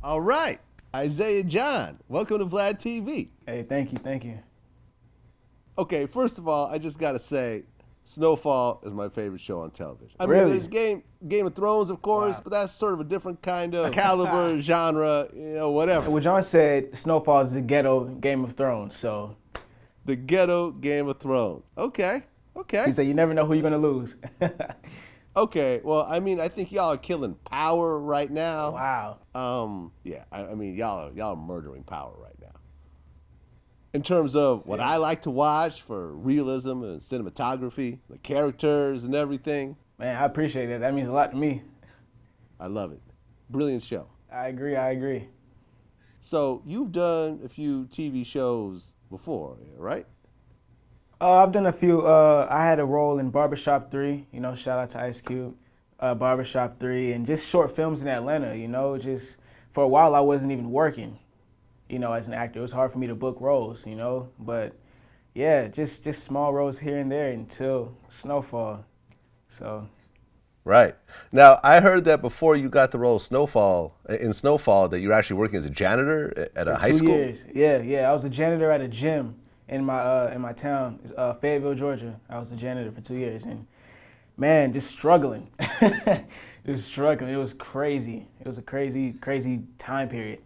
All right, Isaiah John, welcome to Vlad TV. Hey, thank you, thank you. Okay, first of all, I just gotta say, Snowfall is my favorite show on television. I mean, Really? there's Game of Thrones, of course, Wow. but that's sort of a different kind of caliber, genre, whatever. Well, John said Snowfall is the ghetto Game of Thrones, so The ghetto Game of Thrones. Okay, okay. he said you never know who you're gonna lose. Okay, well, I mean, I think y'all are killing Power right now. Wow. Yeah, I mean, y'all are murdering Power right now. In terms of what I like to watch for realism and cinematography, the characters and everything, Man, I appreciate that. That means a lot to me. I love it. Brilliant show. I agree. So you've done a few TV shows before, right? I've done a few. I had a role in Barbershop 3, shout out to Ice Cube. Barbershop 3, and just short films in Atlanta, just for a while I wasn't even working, as an actor. It was hard for me to book roles, but yeah, just small roles here and there until Snowfall. So Right. Now, I heard that before you got the role of Snowfall, that you were actually working as a janitor at a high for 2 school. years. Yeah. I was a janitor at a gym in my town, Fayetteville, Georgia. I was a janitor for 2 years, and man, just struggling. Just struggling. It was crazy. It was a crazy time period.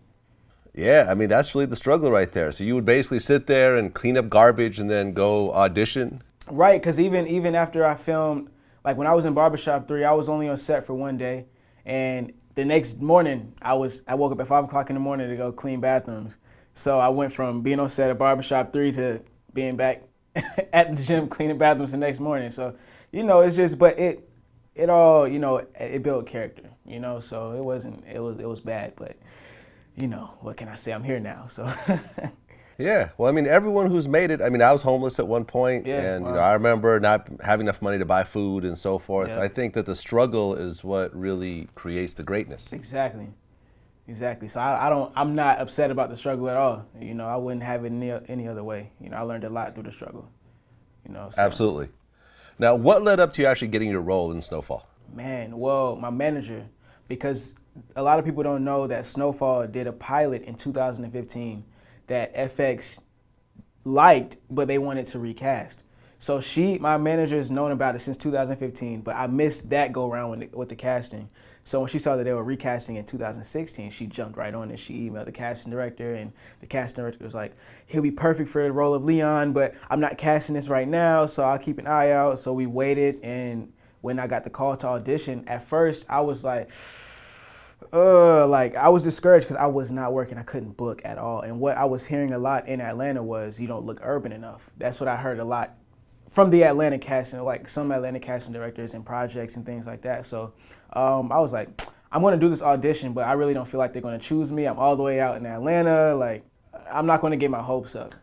Yeah, I mean, that's really the struggle right there. So you would basically sit there and clean up garbage and then go audition. Right, because even after I filmed, like when I was in Barbershop 3, I was only on set for one day, and the next morning I woke up at 5 o'clock in the morning to go clean bathrooms. So I went from being on set at Barbershop 3 to being back at the gym cleaning bathrooms the next morning. So, it's just, but it all, it built character, so it was bad, but, what can I say? I'm here now, so. Yeah, well, I mean, everyone who's made it, I mean, I was homeless at one point, Yeah, and wow. I remember not having enough money to buy food and so forth. Yeah. I think that the struggle is what really creates the greatness. Exactly. So I'm not upset about the struggle at all. I wouldn't have it any other way. I learned a lot through the struggle. So. Absolutely. Now, what led up to you actually getting your role in Snowfall? Man, well, my manager, because a lot of people don't know that Snowfall did a pilot in 2015 that FX liked, but they wanted to recast. So my manager has known about it since 2015, but I missed that go around with the casting. So when she saw that they were recasting in 2016, she jumped right on it. She emailed the casting director, and the casting director was like, he'll be perfect for the role of Leon, but I'm not casting this right now, so I'll keep an eye out. So we waited, and when I got the call to audition, at first I was like I was discouraged because I was not working. I couldn't book at all. And what I was hearing a lot in Atlanta was, you don't look urban enough. That's what I heard a lot from the Atlanta casting, like some Atlanta casting directors and projects and things like that. So I was like, I'm going to do this audition, but I really don't feel like they're going to choose me. I'm all the way out in Atlanta. Like, I'm not going to get my hopes up.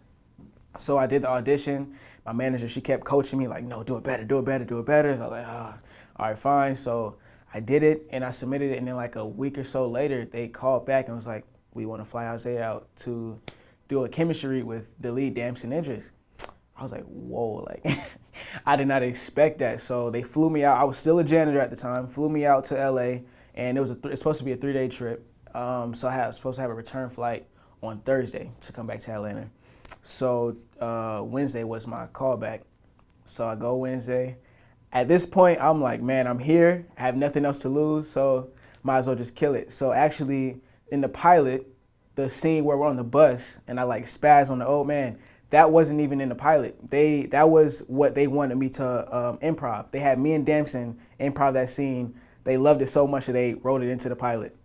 So I did the audition. My manager, she kept coaching me like, no, do it better. So I was like, all right, fine. So I did it, and I submitted it, and then like a week or so later, they called back and was like, we want to fly Isaiah out to do a chemistry read with the lead, Damson Idris. I was like, whoa, like, I did not expect that. So they flew me out. I was still a janitor at the time, flew me out to LA, and it's supposed to be a 3-day trip. So I was supposed to have a return flight on Thursday to come back to Atlanta. So Wednesday was my callback. So I go Wednesday. At this point, I'm like, man, I'm here. I have nothing else to lose, so might as well just kill it. So actually, in the pilot, the scene where we're on the bus and I like spaz on the old man, that wasn't even in the pilot. That was what they wanted me to improv. They had me and Damson improv that scene. They loved it so much that they wrote it into the pilot.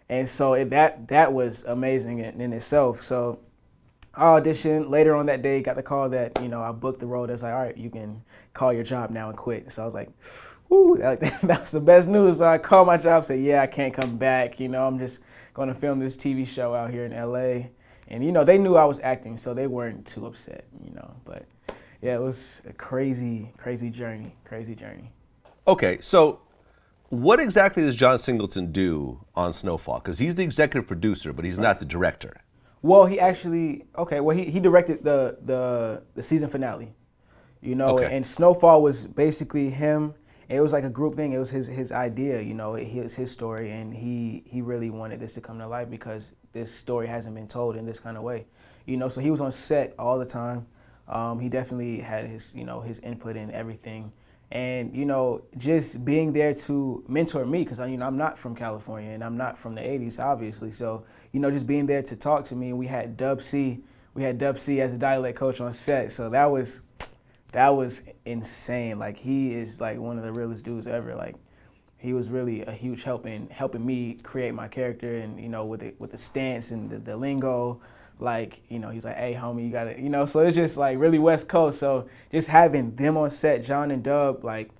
And so that was amazing in itself. So I auditioned later on that day, got the call that, I booked the role. That's like, all right, you can call your job now and quit. So I was like, whoo, that was the best news. So I called my job, said, yeah, I can't come back. I'm just going to film this TV show out here in LA. And, they knew I was acting, so they weren't too upset, But yeah, it was a crazy journey. Okay, so what exactly does John Singleton do on Snowfall? Because he's the executive producer, but he's not the director. Well, he directed the season finale, Okay. and Snowfall was basically him it was like a group thing. It was his idea, you know. It was his story, and he really wanted this to come to life because this story hasn't been told in this kind of way, you know. So he was on set all the time. He definitely had his, you know, his input in everything, and you know, just being there to mentor me because you know I'm not from California and I'm not from the '80s, obviously. So you know, just being there to talk to me. We had Dub C as a dialect coach on set, so that was insane. Like he is like one of the realest dudes ever. Like he was really a huge help in helping me create my character, and you know, with the stance and the lingo. Like, you know, he's like, hey, homie, you gotta, you know, so it's just like really West Coast. So just having them on set, John and Dub, like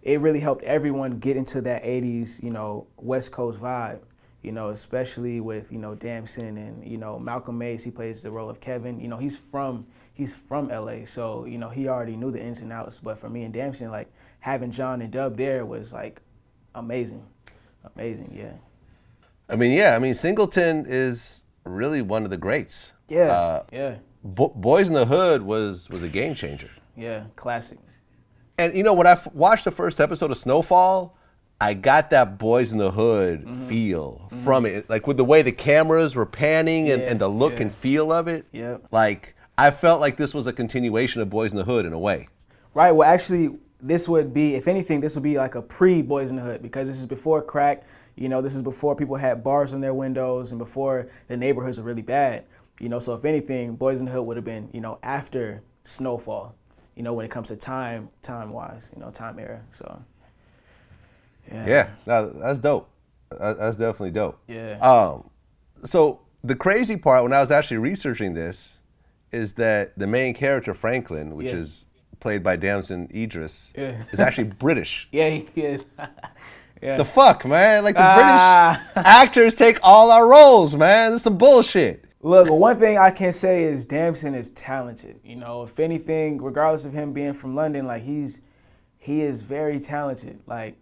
it really helped everyone get into that 80s, you know, West Coast vibe, you know, especially with, you know, Damson and, you know, Malcolm Mays, he plays the role of Kevin. You know, he's from LA, so, you know, he already knew the ins and outs. But for me and Damson, like having John and Dub there was like amazing. Amazing, yeah. I mean, Singleton is really one of the greats. Yeah, yeah. Boys in the Hood was a game changer. Yeah, classic. And you know, when I watched the first episode of Snowfall, I got that Boys in the Hood feel from it. Like with the way the cameras were panning and the look and feel of it. Yeah. Like I felt like this was a continuation of Boys in the Hood in a way. Right, well actually, this would be, if anything, this would be like a pre-Boys in the Hood because this is before crack. You know, this is before people had bars on their windows and before the neighborhoods were really bad. You know, so if anything, Boys in the Hood would have been, you know, after Snowfall, you know, when it comes to time-wise, you know, time era. So, yeah. Yeah, no, that's dope. That's definitely dope. Yeah. So the crazy part when I was actually researching this is that the main character, Franklin, which is played by Damson Idris, is actually British. Yeah, he is. Yeah. The fuck, man? Like the British actors take all our roles, man. That's some bullshit. Look, one thing I can say is Damson is talented. You know, if anything, regardless of him being from London, like he is very talented. Like,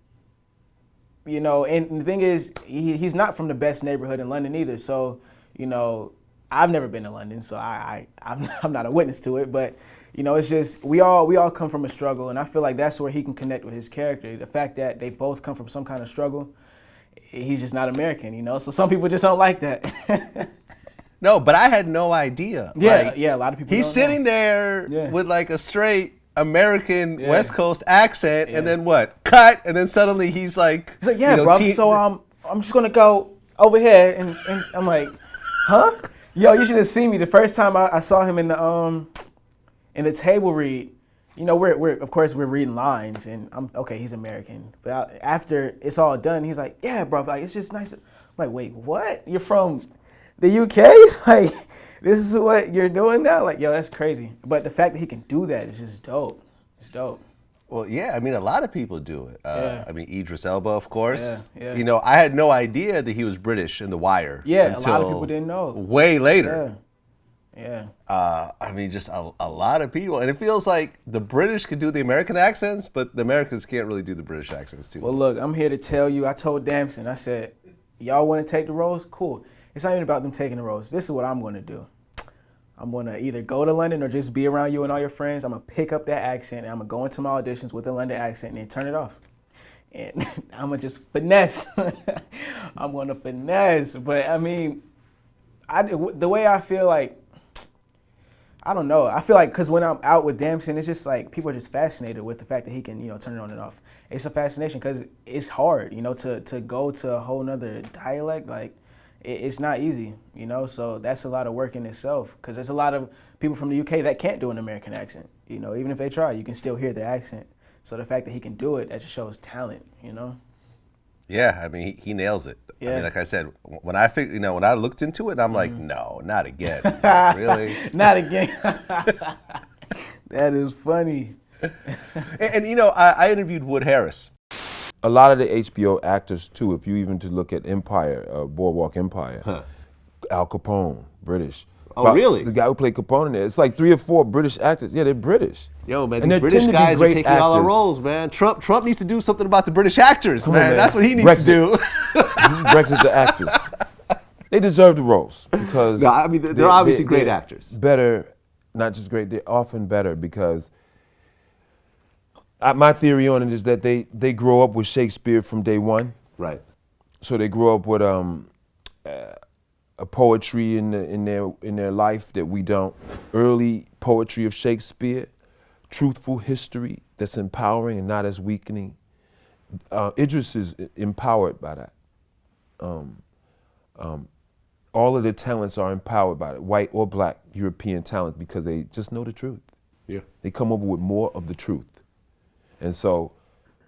you know, and the thing is, he's not from the best neighborhood in London either. So, you know, I've never been to London, so I'm not a witness to it. But you know, it's just we all come from a struggle, and I feel like that's where he can connect with his character. The fact that they both come from some kind of struggle, he's just not American, you know. So some people just don't like that. No, but I had no idea. Yeah, like, yeah, a lot of people. He's sitting there with like a straight American West Coast accent, and then what? Cut, and then suddenly he's like, yeah, you know, bro. So I'm just gonna go over here, and I'm like, huh? Yo, you should have seen me the first time I saw him in the table read. You know, we're of course we're reading lines, and I'm okay. He's American, but after it's all done, he's like, yeah, bro. Like it's just nice. I'm like, wait, what? You're from the UK? Like this is what you're doing now? Like, yo, that's crazy. But the fact that he can do that is just dope. It's dope. Well, yeah, I mean, a lot of people do it. I mean, Idris Elba, of course. Yeah. You know, I had no idea that he was British in The Wire. Yeah, a lot of people didn't know. Way later. Yeah. I mean, just a lot of people. And it feels like the British can do the American accents, but the Americans can't really do the British accents too. Well, look, I'm here to tell you, I told Damson, I said, y'all want to take the roles? Cool. It's not even about them taking the roles. This is what I'm going to do. I'm going to either go to London or just be around you and all your friends. I'm going to pick up that accent, and I'm going to go into my auditions with a London accent and then turn it off. And I'm going to just finesse. I'm going to finesse. But, I mean, the way I feel like, I don't know. I feel like because when I'm out with Damson, it's just like people are just fascinated with the fact that he can, you know, turn it on and off. It's a fascination because it's hard, you know, to go to a whole nother dialect. Like, it's not easy, you know, so that's a lot of work in itself because there's a lot of people from the UK that can't do an American accent, you know, even if they try, you can still hear their accent. So the fact that he can do it, that just shows talent, you know? Yeah, I mean, he nails it. Yeah. I mean, like I said, when I looked into it, I'm like, no, not again. Really? Not again. That is funny. And you know, I interviewed Wood Harris. A lot of the HBO actors too, if you even to look at Empire, Boardwalk Empire, Al Capone, British. Oh, really? The guy who played Capone in there. It's like 3 or 4 British actors. Yeah, they're British. Yo, man, and these British guys are taking all our actors. roles, man. Trump needs to do something about the British actors, man. That's what he needs to do. Brexit the actors. They deserve the roles because no, I mean, they're obviously great actors. Better, not just great, they're often better because My theory on it is that they grow up with Shakespeare from day one. Right. So they grow up with a poetry in their life that we don't. Early poetry of Shakespeare, truthful history that's empowering and not as weakening. Idris is empowered by that. All of the talents are empowered by it, white or black European talents, because they just know the truth. Yeah. They come over with more of the truth. And so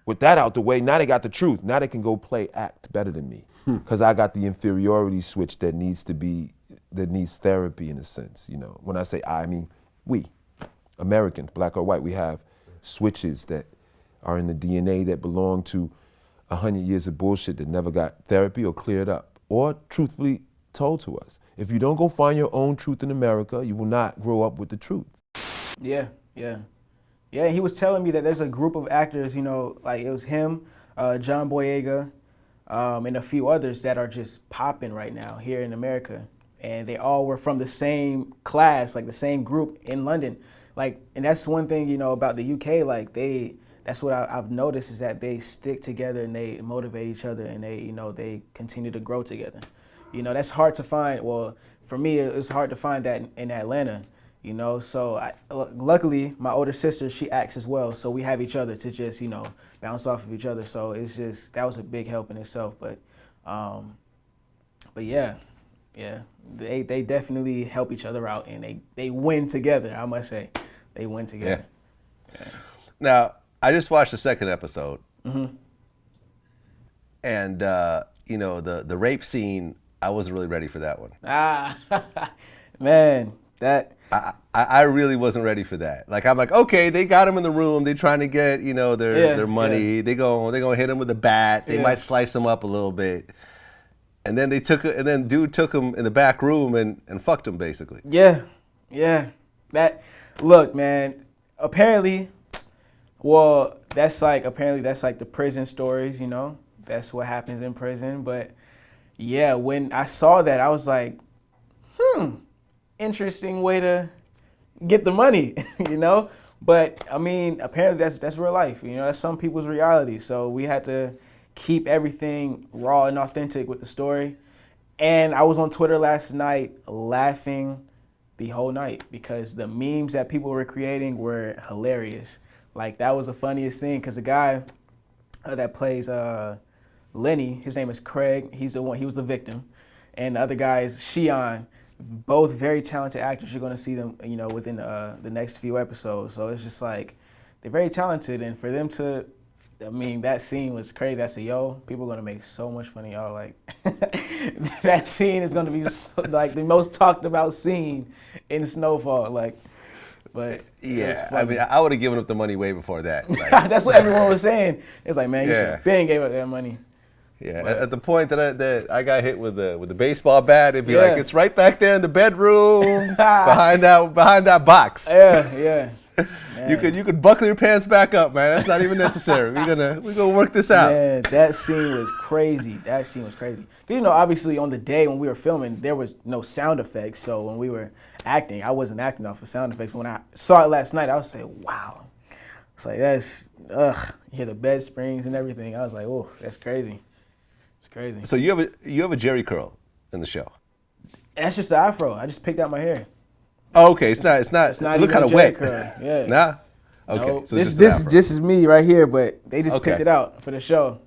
with that out the way, now they got the truth. Now they can go act better than me. Because I got the inferiority switch that needs therapy in a sense. You know, when I say I mean we, Americans, black or white, we have switches that are in the DNA that belong to 100 years of bullshit that never got therapy or cleared up or truthfully told to us. If you don't go find your own truth in America, you will not grow up with the truth. Yeah. He was telling me that there's a group of actors, you know, like it was him, John Boyega, and a few others that are just popping right now here in America. And they all were from the same class, like the same group in London. Like, and that's one thing, you know, about the UK, like that's what I've noticed is that they stick together and they motivate each other and they, you know, they continue to grow together. You know, that's hard to find. Well, for me, it's hard to find that in Atlanta, you know. So luckily, my older sister, she acts as well. So we have each other to just, you know, bounce off of each other. So it's just, that was a big help in itself. But yeah, they definitely help each other out and they win together, I must say. They win together. Yeah. Now, I just watched the second episode. Mm-hmm. And, you know, the rape scene, I wasn't really ready for that one. Man, that... I really wasn't ready for that. Like, I'm like, okay, they got him in the room. They're trying to get, you know, their money. Yeah. They're gonna hit him with a bat. They might slice him up a little bit. And then dude took him in the back room and fucked him, basically. Yeah. Look, man, apparently that's like the prison stories, you know? That's what happens in prison. But yeah, when I saw that, I was like, interesting way to get the money, you know? But I mean, apparently that's real life, you know? That's some people's reality. So we had to keep everything raw and authentic with the story. And I was on Twitter last night laughing the whole night because the memes that people were creating were hilarious. Like, that was the funniest thing because the guy that plays Lenny, his name is Craig. He was the victim. And the other guy is Shion. Both very talented actors. You're going to see them, you know, within the next few episodes. So it's just like, they're very talented. And for them to, I mean, that scene was crazy. I said, yo, people are going to make so much fun of y'all. Like, that scene is going to be like the most talked about scene in Snowfall. Like, but yeah, I mean, I would have given up the money way before that. Like, that's what everyone was saying. It's like, man, you should have been gave up that money. Yeah, but at the point that I got hit with the baseball bat, it'd be like, it's right back there in the bedroom behind that box. Yeah. You could buckle your pants back up, man. That's not even necessary. We're gonna work this out. Man, that scene was crazy. You know, obviously on the day when we were filming, there was no sound effects. So when we were acting, I wasn't acting off of sound effects. When I saw it last night, I was like, wow. It's like, you hear the bed springs and everything. I was like, oh, that's crazy. It's crazy. So you have a Jerry curl in the show. That's just the afro. I just picked out my hair. Oh, okay. It's not. It look kind of wet. Curl. Yeah. Nah. Okay. No, So this is me right here, but they just picked it out for the show.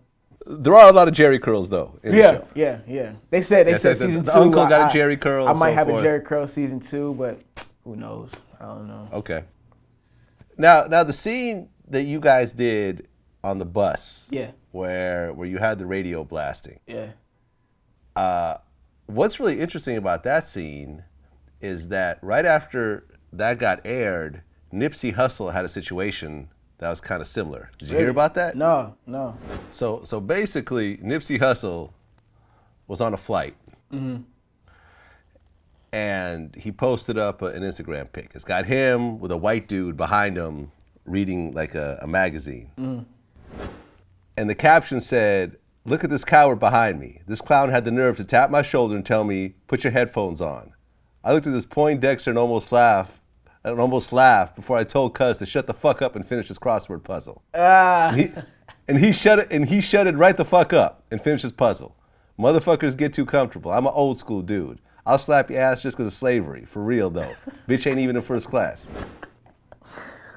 There are a lot of Jerry curls though in the show. Yeah. They said season 2. The uncle got a Jerry curl. I might have a Jerry curl season 2, but who knows? I don't know. Okay. Now the scene that you guys did on the bus. Yeah. Where you had the radio blasting. Yeah. What's really interesting about that scene is that right after that got aired, Nipsey Hussle had a situation that was kind of similar. Did you hear about that? No. So basically, Nipsey Hussle was on a flight, and he posted up an Instagram pic. It's got him with a white dude behind him reading like a magazine. And the caption said, "Look at this coward behind me. This clown had the nerve to tap my shoulder and tell me, 'Put your headphones on.' I looked at this Poindexter and almost laughed. and almost laughed before I told Cuz to shut the fuck up and finish his crossword puzzle. And he shut it right the fuck up and finished his puzzle. Motherfuckers get too comfortable. I'm an old school dude. I'll slap your ass just because of slavery. For real though. Bitch ain't even in first class.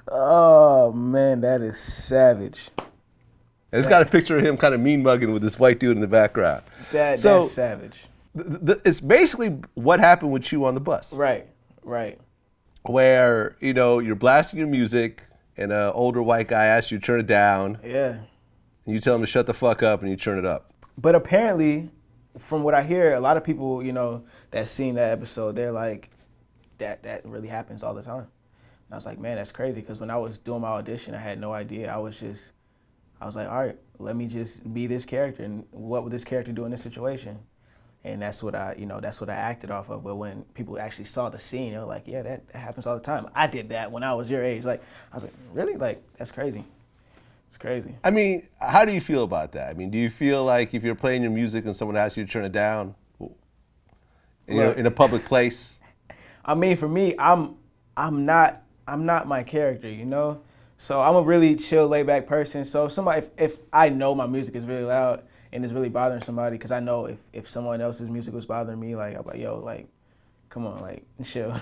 Oh man, that is savage. And it's got a picture of him kind of mean mugging with this white dude in the background. That's savage. It's basically what happened with you on the bus. Right. Where, you're blasting your music and an older white guy asks you to turn it down. Yeah. And you tell him to shut the fuck up and you turn it up. But apparently, from what I hear, a lot of people, that seen that episode, they're like, that really happens all the time. And I was like, man, that's crazy. Because when I was doing my audition, I had no idea. I was like, all right, let me just be this character. And what would this character do in this situation? And that's what I acted off of. But when people actually saw the scene, they were like, yeah, that happens all the time. I did that when I was your age. Like, I was like, really? Like, that's crazy. It's crazy. I mean, how do you feel about that? I mean, do you feel like if you're playing your music and someone asks you to turn it down, in a public place? I mean, for me, I'm not my character, So I'm a really chill, laid back person. So if I know my music is really loud and it's really bothering somebody, because I know if someone else's music was bothering me, like I'm like, yo, like, come on, like, chill.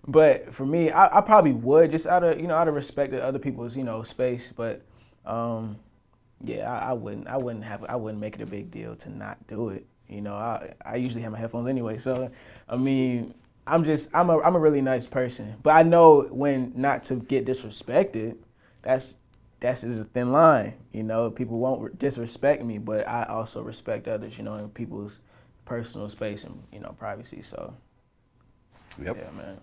But for me, I probably would just out of respect to other people's space. But yeah, I wouldn't make it a big deal to not do it. I usually have my headphones anyway. So I mean, I'm a really nice person, but I know when not to get disrespected. That's just a thin line, People won't disrespect me, but I also respect others, in people's personal space and privacy. So, yep. Yeah, man.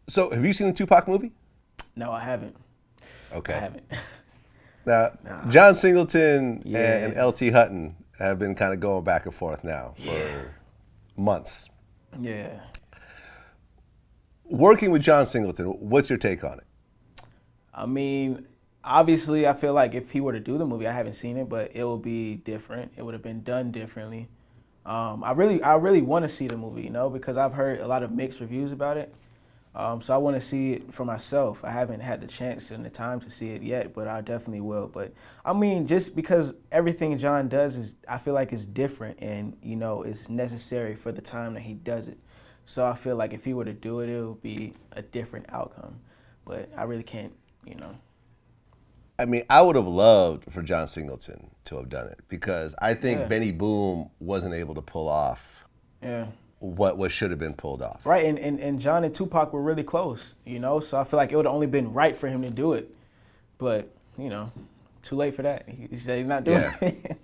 So, have you seen the Tupac movie? No, I haven't. Okay. I haven't. Now, John Singleton and LT Hutton have been kind of going back and forth now for months. Yeah. Working with John Singleton, what's your take on it? I mean, obviously, I feel like if he were to do the movie, I haven't seen it, but it would be different. It would have been done differently. I really want to see the movie, because I've heard a lot of mixed reviews about it. So I want to see it for myself. I haven't had the chance and the time to see it yet, but I definitely will. But I mean, just because everything John does I feel like is different and, it's necessary for the time that he does it. So I feel like if he were to do it, it would be a different outcome. But I really can't, I mean, I would have loved for John Singleton to have done it because I think Benny Boom wasn't able to pull off what should have been pulled off. Right, and John and Tupac were really close, so I feel like it would have only been right for him to do it. But, too late for that. He said he's not doing it.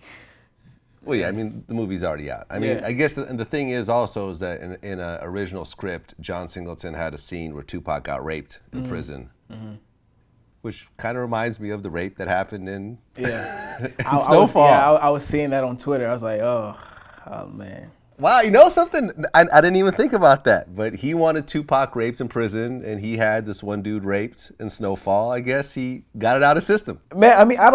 Well, yeah, I mean, the movie's already out. I mean, I guess the thing is also is that in an original script, John Singleton had a scene where Tupac got raped in prison. Mm-hmm. Which kind of reminds me of the rape that happened in Snowfall. I was seeing that on Twitter. I was like, oh man. Wow, you know something? I didn't even think about that. But he wanted Tupac raped in prison, and he had this one dude raped in Snowfall. I guess he got it out of system. Man, I mean, I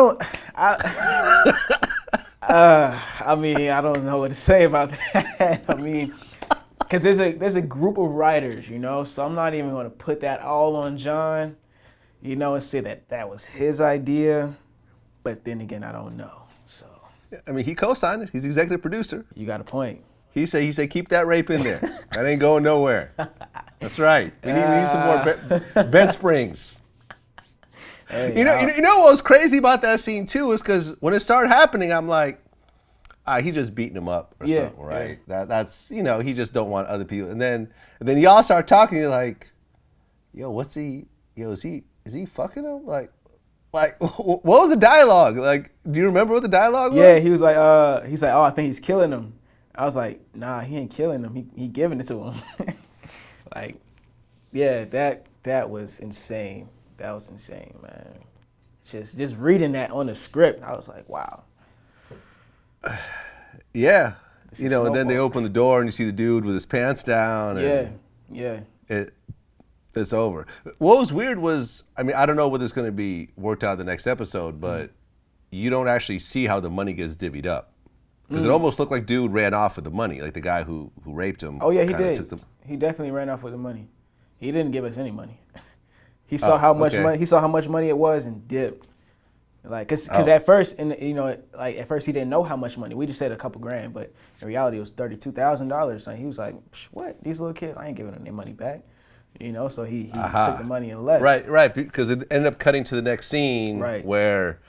don't know what to say about that. I mean, because there's a group of writers, so I'm not even going to put that all on John. And say that was his idea, but then again, I don't know. So, I mean, he co-signed it. He's the executive producer. You got a point. He said, keep that rape in there. That ain't going nowhere. That's right. We need some more bed springs. Hey, you know what was crazy about that scene too is because when it started happening, I'm like, he just beating him up or something, right? Yeah. That's he just don't want other people. And then y'all start talking. You're like, yo, is he fucking him? Like, what was the dialogue? Like, do you remember what the dialogue was? Yeah, he was like, oh, I think he's killing him. I was like, nah, he ain't killing him. He giving it to him. Like, yeah, that was insane. That was insane, man. Just reading that on the script, I was like, wow. Yeah, and then they open the door and you see the dude with his pants down. And yeah. It's over. What was weird was, I mean, I don't know whether it's going to be worked out the next episode, but you don't actually see how the money gets divvied up. Because it almost looked like dude ran off with the money, like the guy who raped him. Oh, yeah, he did. He definitely ran off with the money. He didn't give us any money. He saw how much money. He saw how much money it was and dipped. Like, cause at first, and at first he didn't know how much money. We just said a couple grand, but in reality it was $32,000. So he was like, "What? These little kids? I ain't giving them their money back." So he took the money and left. Right, because it ended up cutting to the next scene Right. where,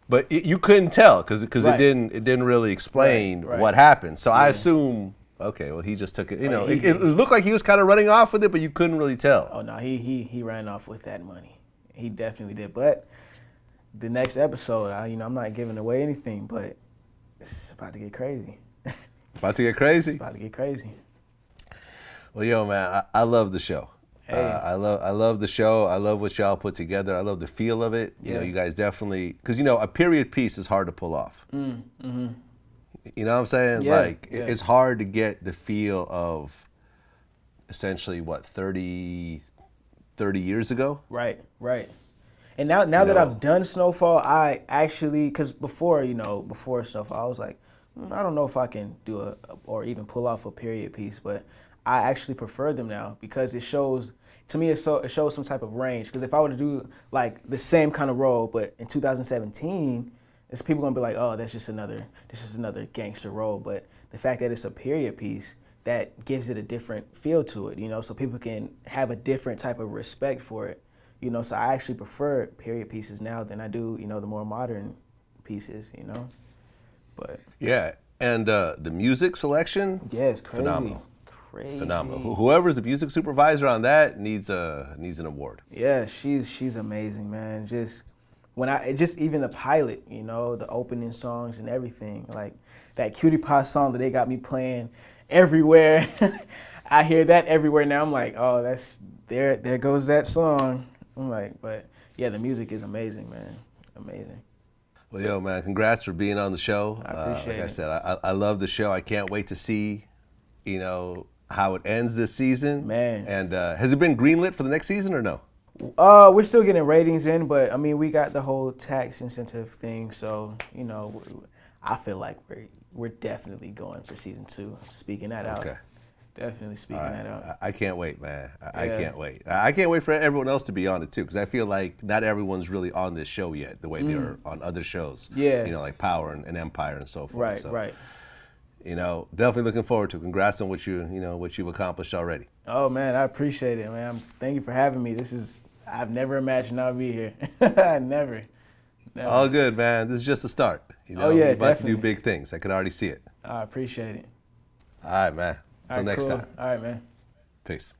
but you couldn't tell because Right. it didn't really explain Right. what happened. So I assume, okay, well he just took it. It looked like he was kind of running off with it, but you couldn't really tell. Oh no, he ran off with that money. He definitely did. But the next episode, I'm not giving away anything, but it's about to get crazy. About to get crazy. It's about to get crazy. Well, yo, man, I love the show. Hey. I love the show. I love what y'all put together. I love the feel of it. Yeah. You guys definitely, because a period piece is hard to pull off. Mm-hmm. You know what I'm saying? Yeah, It's hard to get the feel of essentially 30 years ago. Right. And now that I've done Snowfall, I actually, because before Snowfall, I was like, I don't know if I can do or even pull off a period piece, but I actually prefer them now because it shows, to me, it shows some type of range. Because if I were to do like the same kind of role, but in 2017, it's people gonna be like, oh, this is another gangster role. But the fact that it's a period piece, that gives it a different feel to it, so people can have a different type of respect for it. So I actually prefer period pieces now than I do, the more modern pieces, But yeah, and the music selection, yeah, it's crazy. Phenomenal. Crazy. Phenomenal. Whoever's the music supervisor on that needs an award. Yeah, she's amazing, man. Just even the pilot, the opening songs and everything, like that Cutie Pie song that they got me playing everywhere. I hear that everywhere now. I'm like, oh, there goes that song. I'm like, but yeah, the music is amazing, man. Amazing. Well, yo, man, congrats for being on the show. I appreciate Like I it. said, I love the show. I can't wait to see, how it ends this season. Man. And has it been greenlit for the next season or no? We're still getting ratings in, but I mean, we got the whole tax incentive thing, so I feel like we're definitely going for season 2. Speaking that out. Okay. Definitely speaking that out. I can't wait, man. I can't wait. I can't wait for everyone else to be on it too, because I feel like not everyone's really on this show yet, the way they're on other shows. Yeah. Like Power and Empire and so forth. Right. Definitely looking forward to it. Congrats on what you've accomplished already. Oh man, I appreciate it, man. Thank you for having me. I've never imagined I'd be here. Never. All good, man. This is just the start. Oh yeah, You're about definitely. to do big things. I can already see it. I appreciate it. All right, man. Until next time. All right, man. Peace.